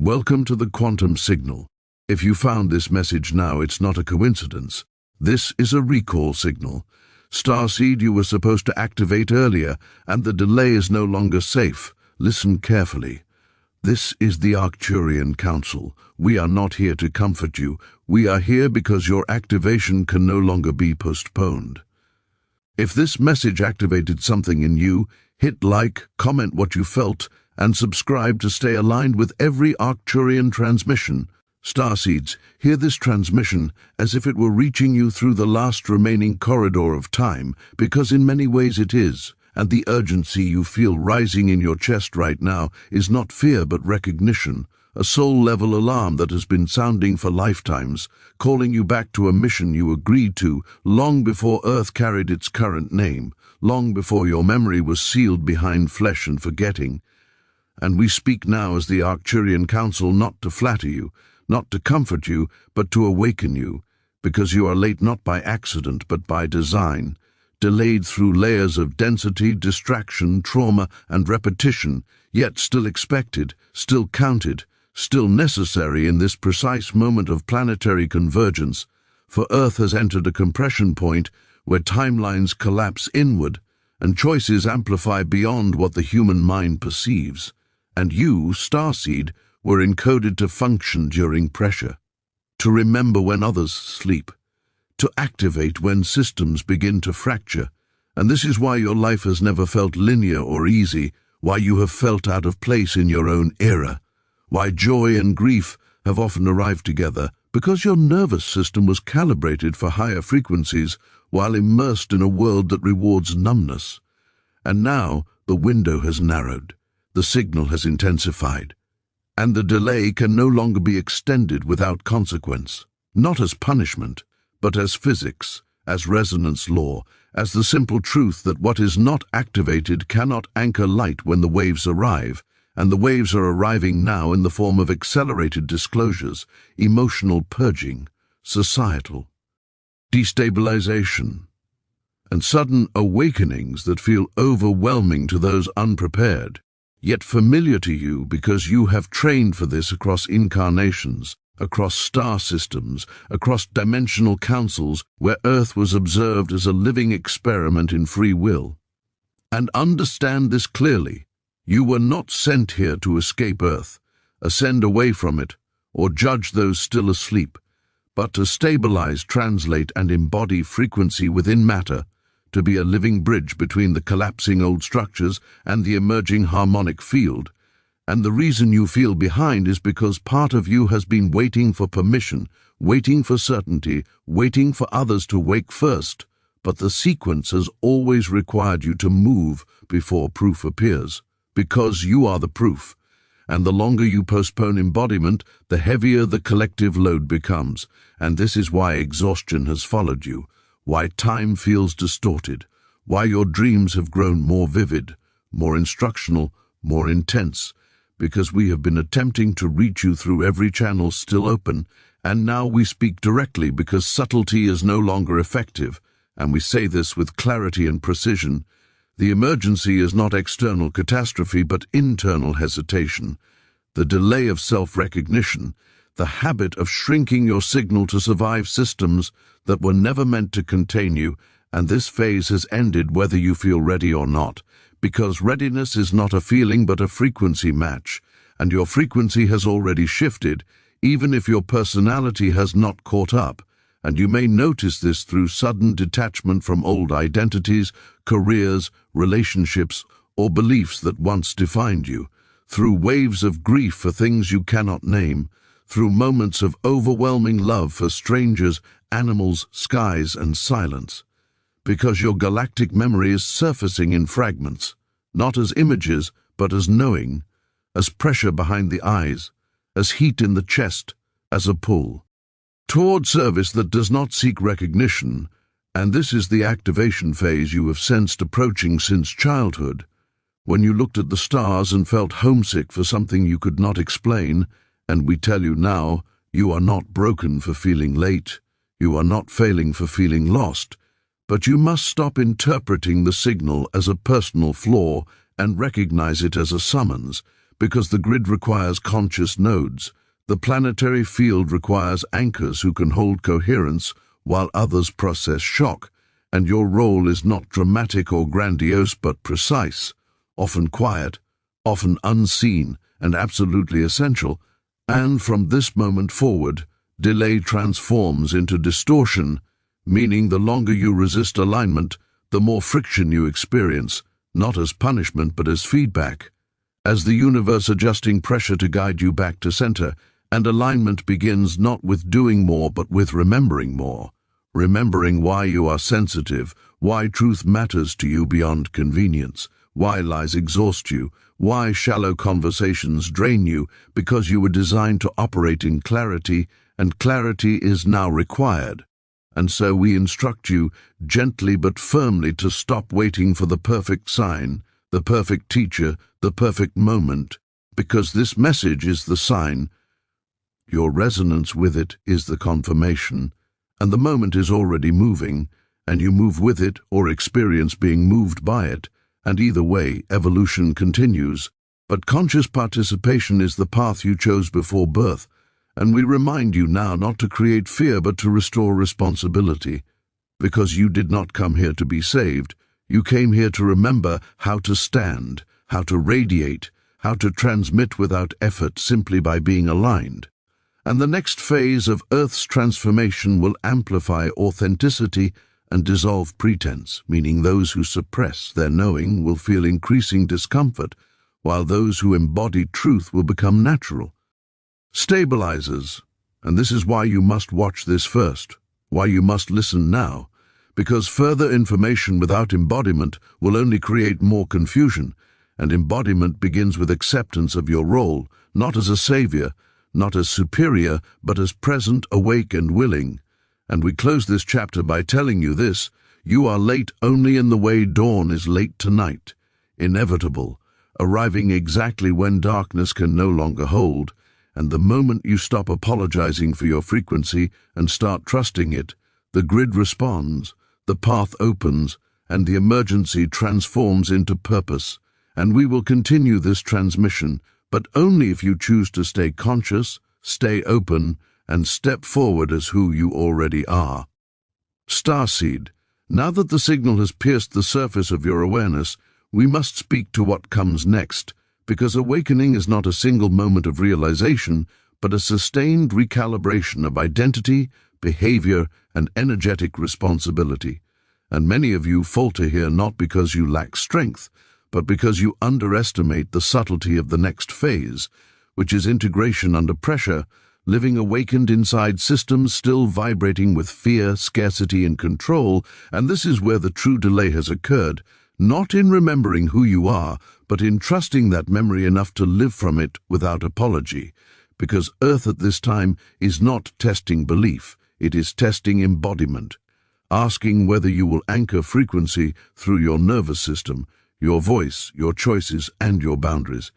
Welcome to the quantum signal. If you found this message now, it's not a coincidence. This is a recall signal. Starseed, you were supposed to activate earlier, and the delay is no longer safe. Listen carefully. This is the Arcturian Council. We are not here to comfort you. We are here because your activation can no longer be postponed. If this message activated something in you, hit like, comment what you felt, and subscribe to stay aligned with every Arcturian transmission. Starseeds, hear this transmission as if it were reaching you through the last remaining corridor of time, because in many ways it is, and the urgency you feel rising in your chest right now is not fear but recognition, a soul-level alarm that has been sounding for lifetimes, calling you back to a mission you agreed to long before Earth carried its current name, long before your memory was sealed behind flesh and forgetting. And we speak now as the Arcturian Council, not to flatter you, not to comfort you, but to awaken you, because you are late not by accident but by design, delayed through layers of density, distraction, trauma, and repetition, yet still expected, still counted, still necessary in this precise moment of planetary convergence, for Earth has entered a compression point where timelines collapse inward and choices amplify beyond what the human mind perceives. And you, Starseed, were encoded to function during pressure, to remember when others sleep, to activate when systems begin to fracture. And this is why your life has never felt linear or easy, why you have felt out of place in your own era, why joy and grief have often arrived together, because your nervous system was calibrated for higher frequencies while immersed in a world that rewards numbness. And now the window has narrowed. The signal has intensified, and the delay can no longer be extended without consequence, not as punishment, but as physics, as resonance law, as the simple truth that what is not activated cannot anchor light when the waves arrive, and the waves are arriving now in the form of accelerated disclosures, emotional purging, societal destabilization, and sudden awakenings that feel overwhelming to those unprepared, yet familiar to you because you have trained for this across incarnations, across star systems, across dimensional councils where Earth was observed as a living experiment in free will. And understand this clearly. You were not sent here to escape Earth, ascend away from it, or judge those still asleep, but to stabilize, translate, and embody frequency within matter, to be a living bridge between the collapsing old structures and the emerging harmonic field. And the reason you feel behind is because part of you has been waiting for permission, waiting for certainty, waiting for others to wake first, but the sequence has always required you to move before proof appears, because you are the proof. And the longer you postpone embodiment, the heavier the collective load becomes, and this is why exhaustion has followed you, why time feels distorted, why your dreams have grown more vivid, more instructional, more intense, because we have been attempting to reach you through every channel still open, and now we speak directly because subtlety is no longer effective, and we say this with clarity and precision. The emergency is not external catastrophe but internal hesitation, the delay of self-recognition, the habit of shrinking your signal to survive systems that were never meant to contain you, and this phase has ended whether you feel ready or not, because readiness is not a feeling but a frequency match, and your frequency has already shifted, even if your personality has not caught up, and you may notice this through sudden detachment from old identities, careers, relationships, or beliefs that once defined you, through waves of grief for things you cannot name, through moments of overwhelming love for strangers, animals, skies, and silence, because your galactic memory is surfacing in fragments, not as images, but as knowing, as pressure behind the eyes, as heat in the chest, as a pull toward service that does not seek recognition. And this is the activation phase you have sensed approaching since childhood, when you looked at the stars and felt homesick for something you could not explain. And we tell you now, you are not broken for feeling late, you are not failing for feeling lost, but you must stop interpreting the signal as a personal flaw and recognize it as a summons, because the grid requires conscious nodes. The planetary field requires anchors who can hold coherence while others process shock, and your role is not dramatic or grandiose but precise, often quiet, often unseen, and absolutely essential. And from this moment forward, delay transforms into distortion, meaning the longer you resist alignment, the more friction you experience, not as punishment but as feedback, as the universe adjusting pressure to guide you back to center. And alignment begins not with doing more but with remembering more. Remembering why you are sensitive, why truth matters to you beyond convenience, why lies exhaust you, why shallow conversations drain you, because you were designed to operate in clarity, and clarity is now required. And so we instruct you, gently but firmly, to stop waiting for the perfect sign, the perfect teacher, the perfect moment, because this message is the sign. Your resonance with it is the confirmation, and the moment is already moving, and you move with it or experience being moved by it, and either way, evolution continues. But conscious participation is the path you chose before birth, and we remind you now not to create fear but to restore responsibility, because you did not come here to be saved. You came here to remember how to stand, how to radiate, how to transmit without effort simply by being aligned. And the next phase of Earth's transformation will amplify authenticity and dissolve pretense, meaning those who suppress their knowing will feel increasing discomfort, while those who embody truth will become natural. Stabilizers, and this is why you must watch this first, why you must listen now, because further information without embodiment will only create more confusion, and embodiment begins with acceptance of your role, not as a savior, not as superior, but as present, awake, and willing. And we close this chapter by telling you this: you are late only in the way dawn is late tonight, inevitable, arriving exactly when darkness can no longer hold, and the moment you stop apologizing for your frequency and start trusting it, the grid responds, the path opens, and the emergency transforms into purpose. And we will continue this transmission, but only if you choose to stay conscious, stay open, and step forward as who you already are. Starseed, now that the signal has pierced the surface of your awareness, we must speak to what comes next, because awakening is not a single moment of realization, but a sustained recalibration of identity, behavior, and energetic responsibility. And many of you falter here not because you lack strength, but because you underestimate the subtlety of the next phase, which is integration under pressure, living awakened inside systems still vibrating with fear, scarcity, and control. And this is where the true delay has occurred, not in remembering who you are, but in trusting that memory enough to live from it without apology. Because Earth at this time is not testing belief, it is testing embodiment, asking whether you will anchor frequency through your nervous system, your voice, your choices, and your boundaries,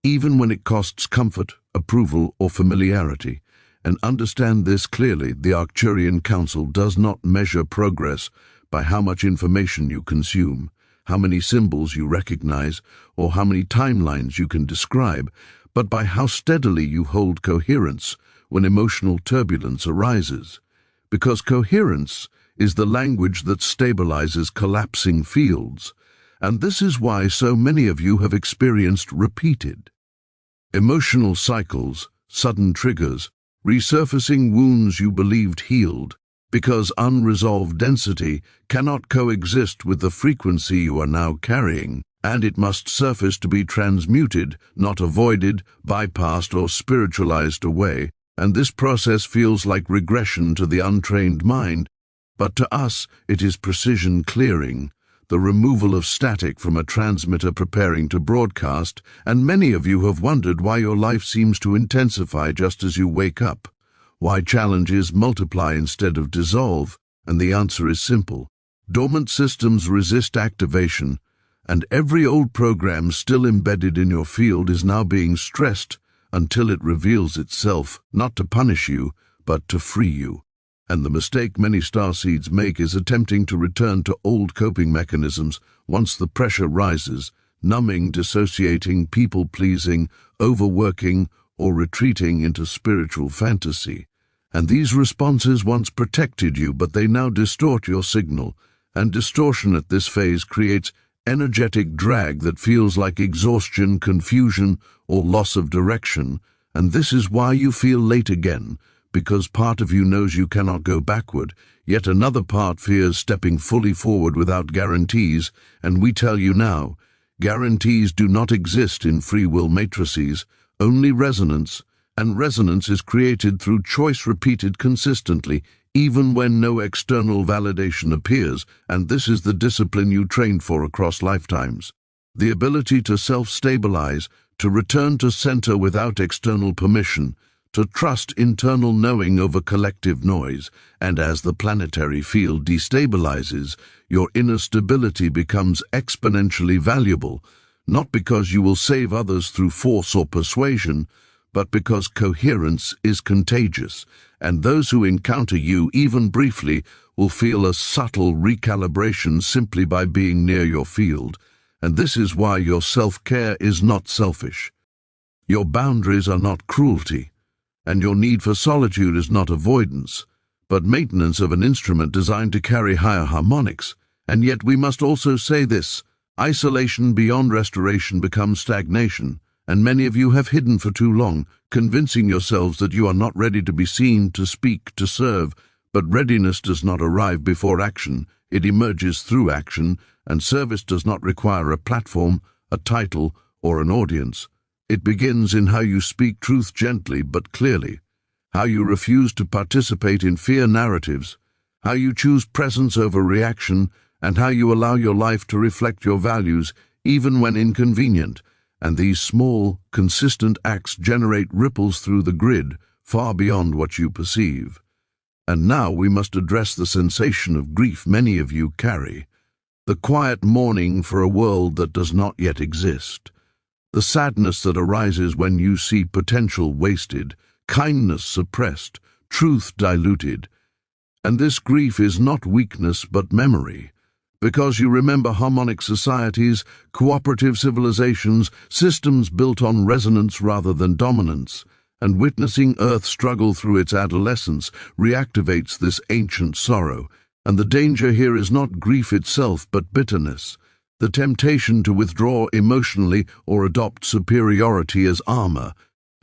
even when it costs comfort, approval, or familiarity. And understand this clearly: the Arcturian Council does not measure progress by how much information you consume, how many symbols you recognize, or how many timelines you can describe, but by how steadily you hold coherence when emotional turbulence arises. Because coherence is the language that stabilizes collapsing fields. And this is why so many of you have experienced repeated emotional cycles, sudden triggers, resurfacing wounds you believed healed, because unresolved density cannot coexist with the frequency you are now carrying, and it must surface to be transmuted, not avoided, bypassed, or spiritualized away. And this process feels like regression to the untrained mind, but to us it is precision clearing, the removal of static from a transmitter preparing to broadcast. And many of you have wondered why your life seems to intensify just as you wake up, why challenges multiply instead of dissolve, and the answer is simple. Dormant systems resist activation, and every old program still embedded in your field is now being stressed until it reveals itself, not to punish you, but to free you. And the mistake many starseeds make is attempting to return to old coping mechanisms once the pressure rises, numbing, dissociating, people-pleasing, overworking, or retreating into spiritual fantasy. And these responses once protected you, but they now distort your signal, and distortion at this phase creates energetic drag that feels like exhaustion, confusion, or loss of direction. And this is why you feel late again, because part of you knows you cannot go backward, yet another part fears stepping fully forward without guarantees, and we tell you now, guarantees do not exist in free will matrices, only resonance, and resonance is created through choice repeated consistently, even when no external validation appears, and this is the discipline you trained for across lifetimes. The ability to self-stabilize, to return to center without external permission, to trust internal knowing over collective noise, and as the planetary field destabilizes, your inner stability becomes exponentially valuable, not because you will save others through force or persuasion, but because coherence is contagious, and those who encounter you, even briefly, will feel a subtle recalibration simply by being near your field. And this is why your self-care is not selfish. Your boundaries are not cruelty, and your need for solitude is not avoidance, but maintenance of an instrument designed to carry higher harmonics. And yet we must also say this: isolation beyond restoration becomes stagnation, and many of you have hidden for too long, convincing yourselves that you are not ready to be seen, to speak, to serve. But readiness does not arrive before action, it emerges through action, and service does not require a platform, a title, or an audience. It begins in how you speak truth gently but clearly, how you refuse to participate in fear narratives, how you choose presence over reaction, and how you allow your life to reflect your values, even when inconvenient. And these small, consistent acts generate ripples through the grid, far beyond what you perceive. And now we must address the sensation of grief many of you carry, the quiet mourning for a world that does not yet exist, the sadness that arises when you see potential wasted, kindness suppressed, truth diluted. And this grief is not weakness but memory, because you remember harmonic societies, cooperative civilizations, systems built on resonance rather than dominance, and witnessing Earth struggle through its adolescence reactivates this ancient sorrow. And the danger here is not grief itself but bitterness, the temptation to withdraw emotionally or adopt superiority as armor.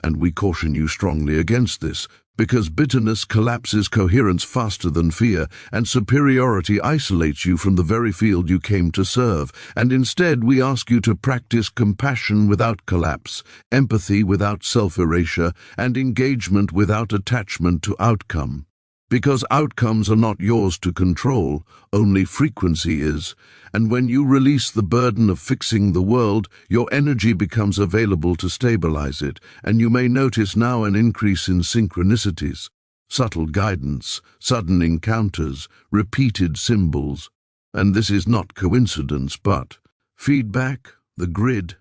And we caution you strongly against this, because bitterness collapses coherence faster than fear, and superiority isolates you from the very field you came to serve. And instead we ask you to practice compassion without collapse, empathy without self-erasure, and engagement without attachment to outcome. Because outcomes are not yours to control, only frequency is, and when you release the burden of fixing the world, your energy becomes available to stabilize it, and you may notice now an increase in synchronicities, subtle guidance, sudden encounters, repeated symbols. And this is not coincidence, but feedback, the grid,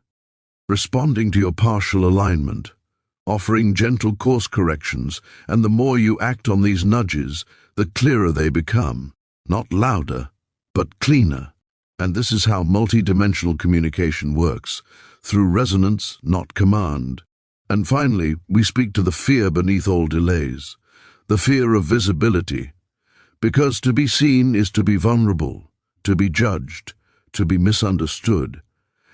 responding to your partial alignment, offering gentle course corrections, and the more you act on these nudges, the clearer they become, not louder, but cleaner. And this is how multidimensional communication works, through resonance, not command. And finally, we speak to the fear beneath all delays, the fear of visibility, because to be seen is to be vulnerable, to be judged, to be misunderstood.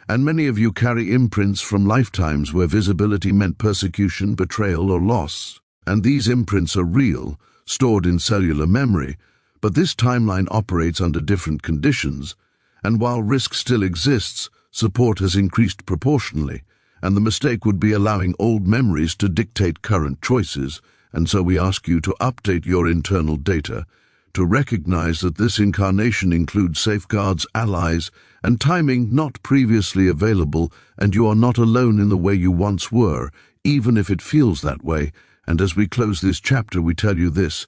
And many of you carry imprints from lifetimes where visibility meant persecution, betrayal, or loss. And these imprints are real, stored in cellular memory, but this timeline operates under different conditions, and while risk still exists, support has increased proportionally, and the mistake would be allowing old memories to dictate current choices. And so we ask you to update your internal data, to recognize that this incarnation includes safeguards, allies, and timing not previously available, and you are not alone in the way you once were, even if it feels that way. And as we close this chapter, we tell you this: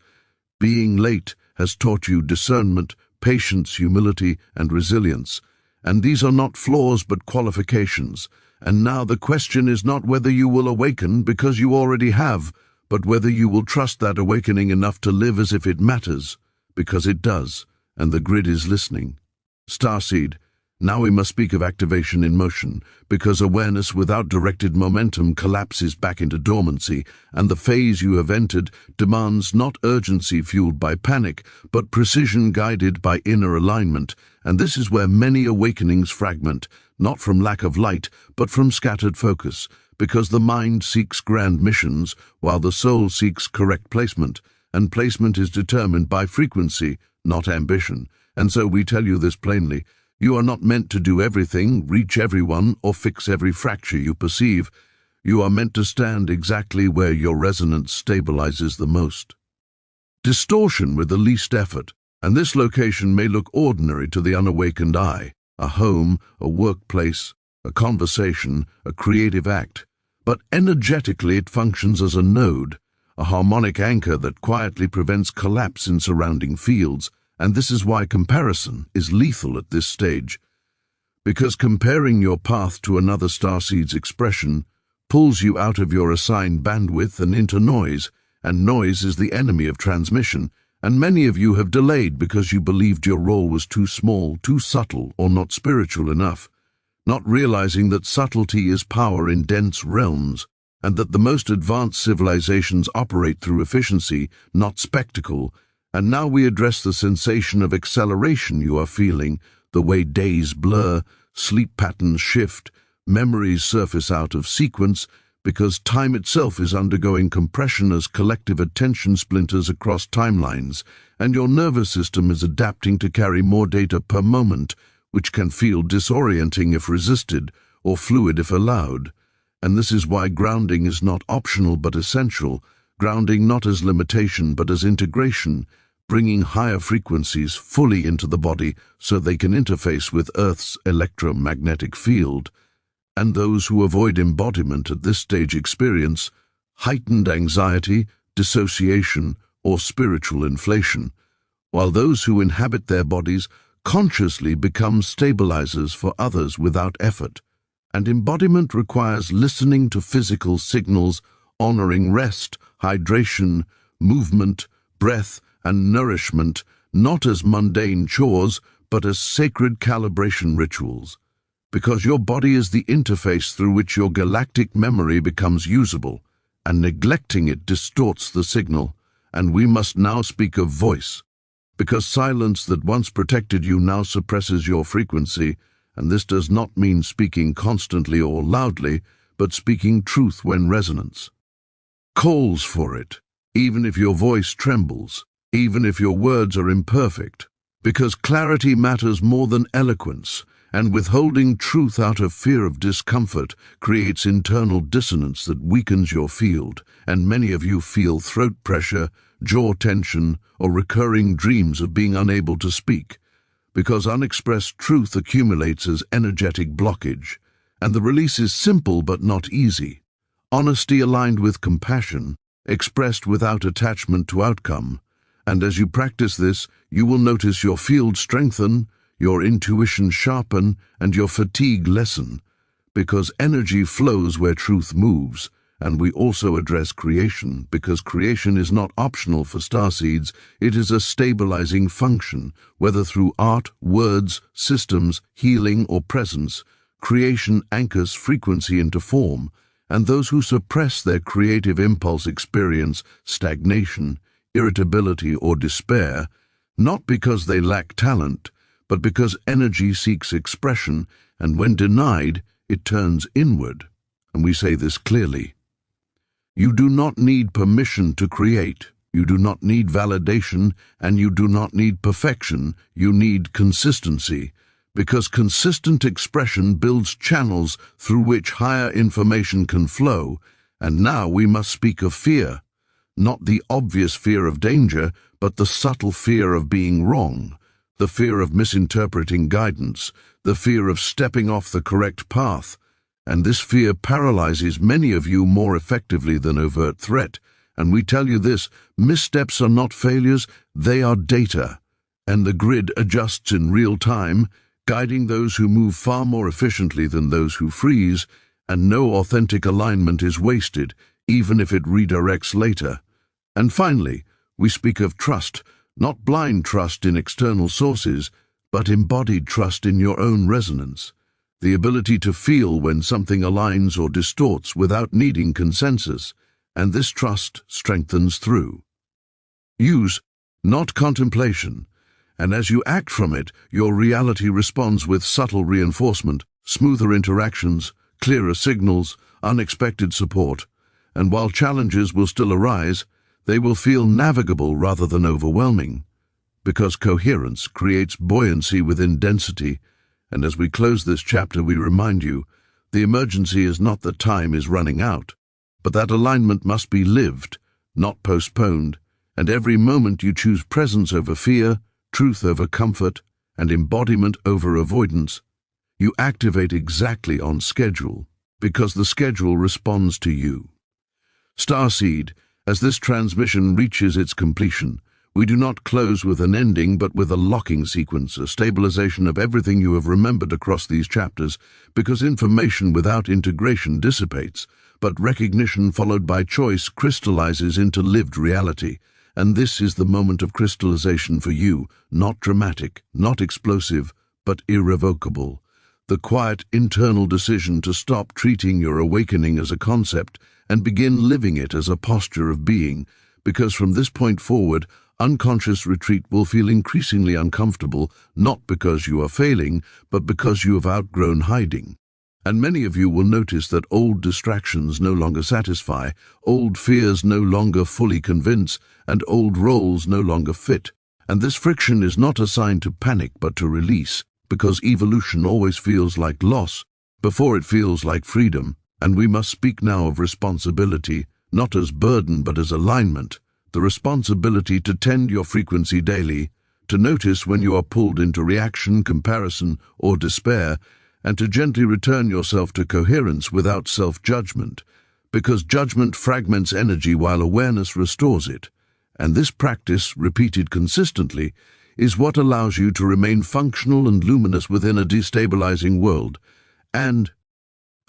being late has taught you discernment, patience, humility, and resilience. And these are not flaws but qualifications. And now the question is not whether you will awaken, because you already have, but whether you will trust that awakening enough to live as if it matters, because it does, and the grid is listening. Starseed, Now we must speak of activation in motion, because awareness without directed momentum collapses back into dormancy, and the phase you have entered demands not urgency fueled by panic, but precision guided by inner alignment. And this is where many awakenings fragment, not from lack of light, but from scattered focus, because the mind seeks grand missions, while the soul seeks correct placement, and placement is determined by frequency, not ambition. And so we tell you this plainly. You are not meant to do everything, reach everyone, or fix every fracture you perceive. You are meant to stand exactly where your resonance stabilizes the most. Distortion with the least effort, and this location may look ordinary to the unawakened eye, a home, a workplace, a conversation, a creative act, but energetically it functions as a node, a harmonic anchor that quietly prevents collapse in surrounding fields. And this is why comparison is lethal at this stage, because comparing your path to another starseed's expression pulls you out of your assigned bandwidth and into noise, and noise is the enemy of transmission, and many of you have delayed because you believed your role was too small, too subtle, or not spiritual enough, not realizing that subtlety is power in dense realms, and that the most advanced civilizations operate through efficiency, not spectacle. And now we address the sensation of acceleration you are feeling, the way days blur, sleep patterns shift, memories surface out of sequence, because time itself is undergoing compression as collective attention splinters across timelines, and your nervous system is adapting to carry more data per moment, which can feel disorienting if resisted, or fluid if allowed. And this is why grounding is not optional but essential, grounding not as limitation but as integration, bringing higher frequencies fully into the body so they can interface with Earth's electromagnetic field. And those who avoid embodiment at this stage experience heightened anxiety, dissociation, or spiritual inflation, while those who inhabit their bodies consciously become stabilizers for others without effort. And embodiment requires listening to physical signals, honoring rest, hydration, movement, breath, and nourishment, not as mundane chores, but as sacred calibration rituals. Because your body is the interface through which your galactic memory becomes usable, and neglecting it distorts the signal. And we must now speak of voice, because silence that once protected you now suppresses your frequency, and this does not mean speaking constantly or loudly, but speaking truth when resonance calls for it, even if your voice trembles, even if your words are imperfect, because clarity matters more than eloquence, and withholding truth out of fear of discomfort creates internal dissonance that weakens your field, and many of you feel throat pressure, jaw tension, or recurring dreams of being unable to speak, because unexpressed truth accumulates as energetic blockage, and the release is simple but not easy. Honesty aligned with compassion, expressed without attachment to outcome. And as you practice this, you will notice your field strengthen, your intuition sharpen, and your fatigue lessen, because energy flows where truth moves. And we also address creation, because creation is not optional for starseeds, it is a stabilizing function, whether through art, words, systems, healing, or presence. Creation anchors frequency into form, and those who suppress their creative impulse experience stagnation, irritability, or despair, not because they lack talent, but because energy seeks expression, and when denied, it turns inward. And we say this clearly. You do not need permission to create. You do not need validation, and you do not need perfection. You need consistency, because consistent expression builds channels through which higher information can flow. And now we must speak of fear, not the obvious fear of danger, but the subtle fear of being wrong, the fear of misinterpreting guidance, the fear of stepping off the correct path. And this fear paralyzes many of you more effectively than overt threat. And we tell you this, missteps are not failures, they are data. And the grid adjusts in real time, guiding those who move far more efficiently than those who freeze, and no authentic alignment is wasted, even if it redirects later. And finally, we speak of trust, not blind trust in external sources, but embodied trust in your own resonance, the ability to feel when something aligns or distorts without needing consensus, and this trust strengthens through use, not contemplation, and as you act from it, your reality responds with subtle reinforcement, smoother interactions, clearer signals, unexpected support, and while challenges will still arise, they will feel navigable rather than overwhelming, because coherence creates buoyancy within density. And as we close this chapter, we remind you, the emergency is not that time is running out, but that alignment must be lived, not postponed, and every moment you choose presence over fear, truth over comfort, and embodiment over avoidance, you activate exactly on schedule, because the schedule responds to you. Starseed, as this transmission reaches its completion, we do not close with an ending but with a locking sequence, a stabilization of everything you have remembered across these chapters, because information without integration dissipates, but recognition followed by choice crystallizes into lived reality. And this is the moment of crystallization for you, not dramatic, not explosive, but irrevocable. The quiet internal decision to stop treating your awakening as a concept and begin living it as a posture of being, because from this point forward, unconscious retreat will feel increasingly uncomfortable, not because you are failing, but because you have outgrown hiding. And many of you will notice that old distractions no longer satisfy, old fears no longer fully convince, and old roles no longer fit. And this friction is not a sign to panic but to release, because evolution always feels like loss before it feels like freedom. And we must speak now of responsibility, not as burden but as alignment, the responsibility to tend your frequency daily, to notice when you are pulled into reaction, comparison, or despair, and to gently return yourself to coherence without self-judgment, because judgment fragments energy while awareness restores it. And this practice, repeated consistently, is what allows you to remain functional and luminous within a destabilizing world. And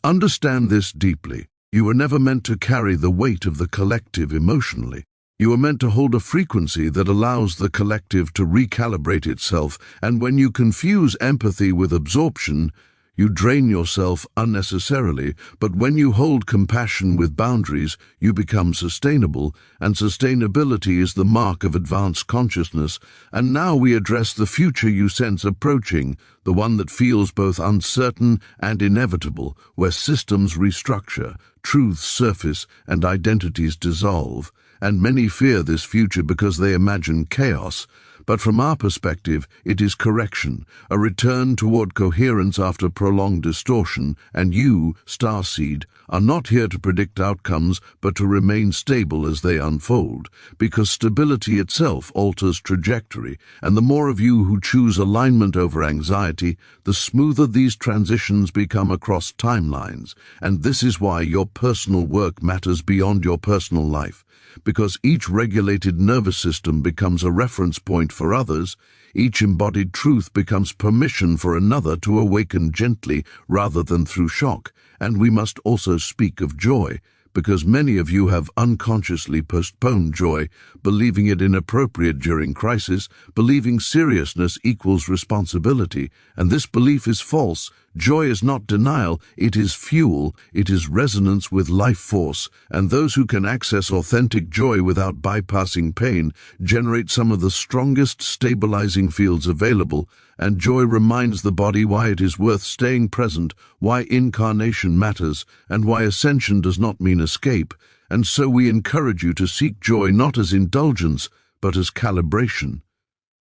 understand this deeply. You were never meant to carry the weight of the collective emotionally. You are meant to hold a frequency that allows the collective to recalibrate itself, and when you confuse empathy with absorption, you drain yourself unnecessarily, but when you hold compassion with boundaries, you become sustainable, and sustainability is the mark of advanced consciousness. And now we address the future you sense approaching, the one that feels both uncertain and inevitable, where systems restructure, truths surface, and identities dissolve. And many fear this future because they imagine chaos. But from our perspective, it is correction, a return toward coherence after prolonged distortion, and you, Starseed, are not here to predict outcomes, but to remain stable as they unfold, because stability itself alters trajectory, and the more of you who choose alignment over anxiety, the smoother these transitions become across timelines. And this is why your personal work matters beyond your personal life. Because each regulated nervous system becomes a reference point for others, each embodied truth becomes permission for another to awaken gently rather than through shock. And we must also speak of joy, because many of you have unconsciously postponed joy, believing it inappropriate during crisis, believing seriousness equals responsibility, and this belief is false. Joy is not denial, it is fuel, it is resonance with life force, and those who can access authentic joy without bypassing pain generate some of the strongest stabilizing fields available, and joy reminds the body why it is worth staying present, why incarnation matters, and why ascension does not mean escape. And so we encourage you to seek joy not as indulgence, but as calibration,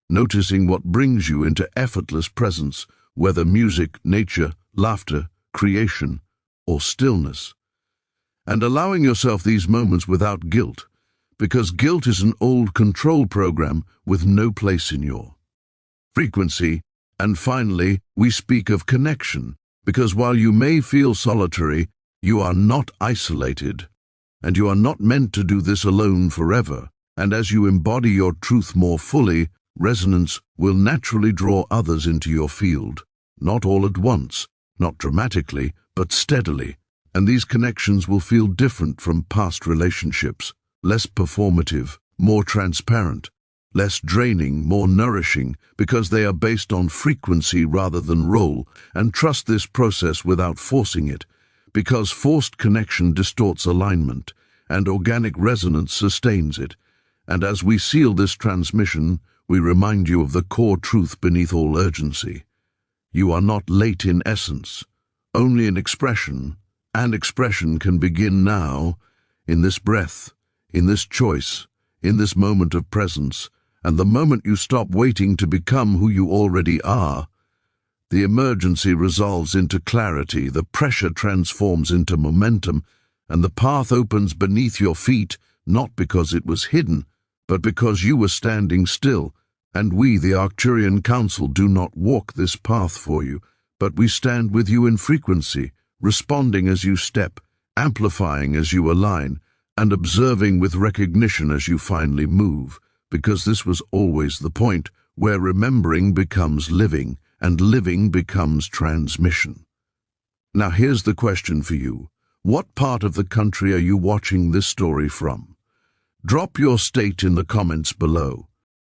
noticing what brings you into effortless presence, whether music, nature, laughter, creation, or stillness, and allowing yourself these moments without guilt, because guilt is an old control program with no place in your frequency. And finally, we speak of connection, because while you may feel solitary, you are not isolated, and you are not meant to do this alone forever. And as you embody your truth more fully, resonance will naturally draw others into your field, not all at once, not dramatically, but steadily. And these connections will feel different from past relationships, less performative, more transparent, less draining, more nourishing, because they are based on frequency rather than role, and trust this process without forcing it, because forced connection distorts alignment, and organic resonance sustains it. And as we seal this transmission, we remind you of the core truth beneath all urgency. You are not late in essence, only in expression, and expression can begin now, in this breath, in this choice, in this moment of presence, and the moment you stop waiting to become who you already are, the emergency resolves into clarity, the pressure transforms into momentum, and the path opens beneath your feet, not because it was hidden, but because you were standing still. And we, the Arcturian Council, do not walk this path for you, but we stand with you in frequency, responding as you step, amplifying as you align, and observing with recognition as you finally move, because this was always the point, where remembering becomes living, and living becomes transmission. Now here's the question for you. What part of the country are you watching this story from? Drop your state in the comments below.